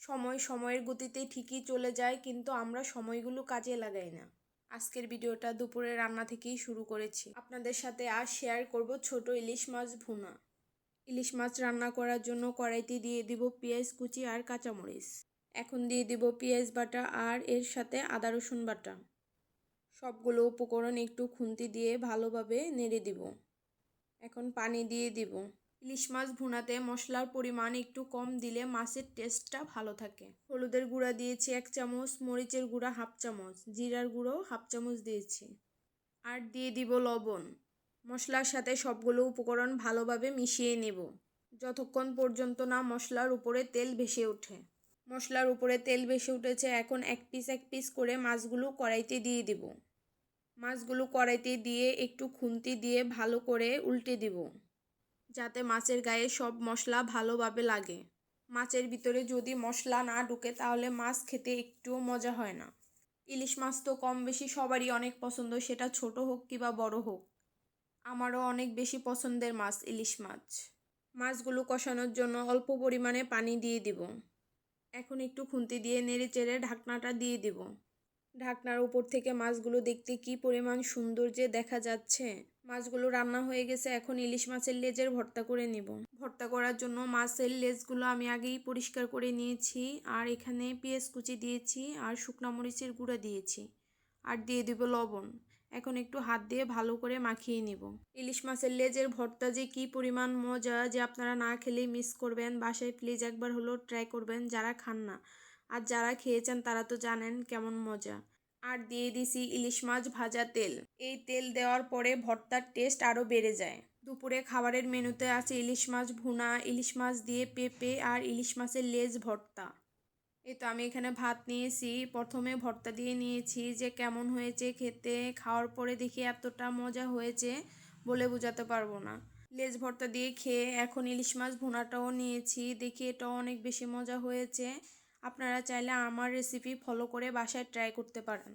সময় সময়ের গতিতে ঠিকই চলে যায়, কিন্তু আমরা সময়গুলো কাজে লাগাই না। আজকের ভিডিওটা দুপুরে রান্না থেকেই শুরু করেছি। আপনাদের সাথে আজ শেয়ার করব ছোট ইলিশ মাছ ভুনা। ইলিশ মাছ রান্না করার জন্য কড়াইতে দিয়ে দিব পেঁয়াজ কুচি আর কাঁচামরিচ। এখন দিয়ে দিব পেঁয়াজ বাটা আর এর সাথে আদা রসুন বাটা। সবগুলো উপকরণ একটু খুন্তি দিয়ে ভালোভাবে নেড়ে দিব। এখন পানি দিয়ে দিব। ইলিশ মাছ ভুনাতে মশলার পরিমাণ একটু কম দিলে মাছের টেস্টটা ভালো থাকে। হলুদের গুঁড়া দিয়েছি 1 চামচ, মরিচের গুঁড়া 1/2 চামচ, জিরার গুঁড়ো 1/2 চামচ দিয়েছি। আর দিয়ে দিব লবণ। মশলার সাথে সবগুলো উপকরণ ভালোভাবে মিশিয়ে নেব যতক্ষণ পর্যন্ত না মশলার উপরে তেল ভেসে ওঠে। মশলার উপরে তেল ভেসে উঠেছে, এখন এক পিস করে মাছগুলো কড়াইতে দিয়ে দিব। মাছগুলো কড়াইতে দিয়ে একটু খুন্তি দিয়ে ভালো করে উল্টে দিব, যাতে মাছের গায়ে সব মশলা ভালোভাবে লাগে। মাছের ভিতরে যদি মশলা না ঢুকে তাহলে মাছ খেতে একটুও মজা হয় না। ইলিশ মাছ তো কম বেশি সবারই অনেক পছন্দ, সেটা ছোট হোক কিংবা বড় হোক। আমারও অনেক বেশি পছন্দের মাছ ইলিশ মাছ। মাছগুলো কষানোর জন্য অল্প পরিমাণে পানি দিয়ে দিব। এখন একটু খুন্তি দিয়ে নেড়ে চেড়ে ঢাকনাটা দিয়ে দিব। ঢাকনার উপর থেকে মাছগুলো দেখতে কি পরিমাণ সুন্দর যে দেখা যাচ্ছে। মাছগুলো রান্না হয়ে গেছে, এখন ইলিশ মাছের লেজের ভর্তা করে নিব। ভর্তা করার জন্য মাছের লেজগুলো আমি আগেই পরিষ্কার করে নিয়েছি, আর এখানে পেঁয়াজ কুচি দিয়েছি আর শুকনো মরিচের গুঁড়া দিয়েছি, আর দিয়ে দিব লবণ। এখন একটু হাত দিয়ে ভালো করে মাখিয়ে নিব। ইলিশ মাছের লেজের ভর্তা যে কি পরিমাণ মজা, যে আপনারা না খেলেই মিস করবেন। বাসায় প্লিজ একবার হলেও ট্রাই করবেন যারা খান না, আর যারা খেয়েছেন তারা তো জানেন কেমন মজা। আর দিয়ে দিছি ইলিশ মাছ ভাজা তেল। এই তেল দেওয়ার পরে ভর্তার টেস্ট আরও বেড়ে যায়। দুপুরে খাবারের মেনুতে আছে ইলিশ মাছ ভুনা, ইলিশ মাছ দিয়ে পেঁপে আর ইলিশ মাছের লেজ ভর্তা। এই তো আমি এখানে ভাত নিয়েছি, প্রথমে ভর্তা দিয়ে নিয়েছি, যে কেমন হয়েছে খেতে। খাওয়ার পরে দেখি এতটা মজা হয়েছে বলে বোঝাতে পারবো না। লেজ ভর্তা দিয়ে খেয়ে এখন ইলিশ মাছ ভুনাটাও নিয়েছি, দেখি এটাও অনেক বেশি মজা হয়েছে। আপনারা চাইলে আমার রেসিপি ফলো করে বাসায় ট্রাই করতে পারেন।